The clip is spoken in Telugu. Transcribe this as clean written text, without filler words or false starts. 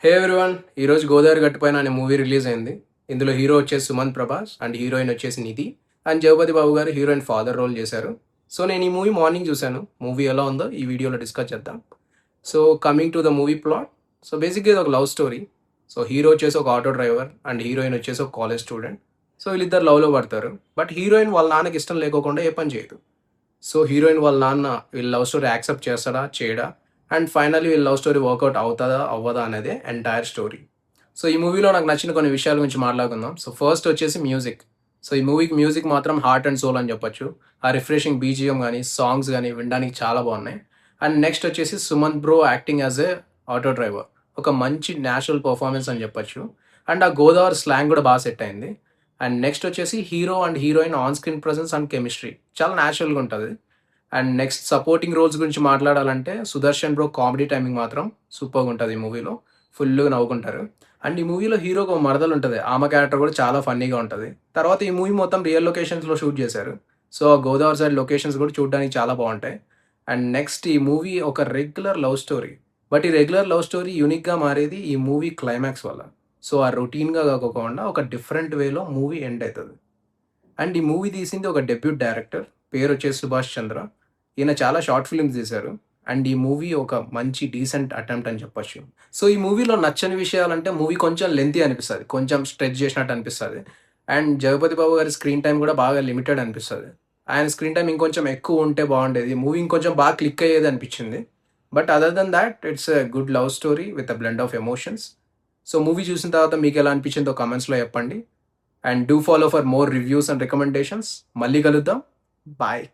హే ఎవ్రీవన్, ఈరోజు గోదావరి గట్టుపైన అనే మూవీ రిలీజ్ అయింది. ఇందులో హీరో వచ్చేసి సుమంత్ ప్రభాస్ అండ్ హీరోయిన్ వచ్చేసి నిధి అండ్ జగపతి బాబు గారు హీరోయిన్ ఫాదర్ రోల్ చేశారు. సో నేను ఈ మూవీ మార్నింగ్ చూశాను. మూవీ ఎలా ఉందో ఈ వీడియోలో డిస్కస్ చేద్దాం. So coming to the movie plot. So బేసిక్గా ఇది ఒక లవ్ స్టోరీ. సో హీరో వచ్చేసి ఒక ఆటో డ్రైవర్ అండ్ హీరోయిన్ వచ్చేసి ఒక కాలేజ్ స్టూడెంట్. సో వీళ్ళిద్దరు లవ్లో పడతారు. బట్ హీరోయిన్ వాళ్ళ నాన్నకి ఇష్టం లేకోకుండా ఏ పని చేయదు. సో హీరోయిన్ వాళ్ళ నాన్న వీళ్ళ లవ్ స్టోరీ యాక్సెప్ట్ చేస్తాడా చేయడా, అండ్ ఫైనల్లీ వీళ్ళ లవ్ స్టోరీ వర్కౌట్ అవుతుందా అవ్వదా అనేది ఎంటైర్ స్టోరీ. సో ఈ మూవీలో నాకు నచ్చిన కొన్ని విషయాల గురించి మాట్లాడుకుందాం. సో ఫస్ట్ వచ్చేసి మ్యూజిక్. సో ఈ మూవీకి మ్యూజిక్ మాత్రం హార్ట్ అండ్ సోల్ అని చెప్పొచ్చు. ఆ రిఫ్రెషింగ్ బీజిఎం కానీ సాంగ్స్ కానీ వినడానికి చాలా బాగున్నాయి. అండ్ నెక్స్ట్ వచ్చేసి Sumanth bro acting as a auto driver, ఒక మంచి న్యాచురల్ పర్ఫార్మెన్స్ అని చెప్పొచ్చు. అండ్ ఆ గోదావరి స్లాంగ్ కూడా బాగా సెట్ అయింది. అండ్ నెక్స్ట్ వచ్చేసి hero and heroine on screen presence and chemistry చాలా న్యాచురల్గా ఉంటుంది. అండ్ నెక్స్ట్ సపోర్టింగ్ రోల్స్ గురించి మాట్లాడాలంటే సుదర్శన్ బ్రో కామెడీ టైమింగ్ మాత్రం సూపర్గా ఉంటుంది. ఈ మూవీలో ఫుల్గా నవ్వుకుంటారు. అండ్ ఈ మూవీలో హీరోకి ఒక మరదలు ఉంటుంది, ఆమె క్యారెక్టర్ కూడా చాలా ఫన్నీగా ఉంటుంది. తర్వాత ఈ మూవీ మొత్తం రియల్ లొకేషన్స్లో షూట్ చేశారు. సో ఆ గోదావరి సైడ్ లొకేషన్స్ కూడా చూడడానికి చాలా బాగుంటాయి. అండ్ నెక్స్ట్ ఈ మూవీ ఒక రెగ్యులర్ లవ్ స్టోరీ. బట్ ఈ రెగ్యులర్ లవ్ స్టోరీ యూనిక్గా మారేది ఈ మూవీ క్లైమాక్స్ వల్ల. సో ఆ రొటీన్గా కాకుండా ఒక డిఫరెంట్ వేలో మూవీ ఎండ్ అవుతుంది. అండ్ ఈ మూవీ తీసింది ఒక డెబ్యూట్ డైరెక్టర్, పేరు వచ్చేసి సుభాష్ చంద్ర. ఈయన చాలా షార్ట్ ఫిల్మ్స్ తీశారు. అండ్ ఈ మూవీ ఒక మంచి డీసెంట్ అటెంప్ట్ అని చెప్పొచ్చు. సో ఈ మూవీలో నచ్చని విషయాలంటే మూవీ కొంచెం లెంతీ అనిపిస్తుంది, కొంచెం స్ట్రెచ్ చేసినట్టు అనిపిస్తుంది. అండ్ జగపతి బాబు గారి స్క్రీన్ టైం కూడా బాగా లిమిటెడ్ అనిపిస్తుంది. ఆయన స్క్రీన్ టైం ఇంకొంచెం ఎక్కువ ఉంటే బాగుండేది, మూవీ ఇంకొంచెం బాగా క్లిక్ అయ్యేది అనిపించింది. But other then that it's a good love story with a blend of emotions. So movie చూసిన తర్వాత మీకు ఎలా అనిపించిందో కామెంట్స్లో చెప్పండి. And do follow for more reviews and recommendations. మళ్ళీ కలుద్దాం. బాయ్.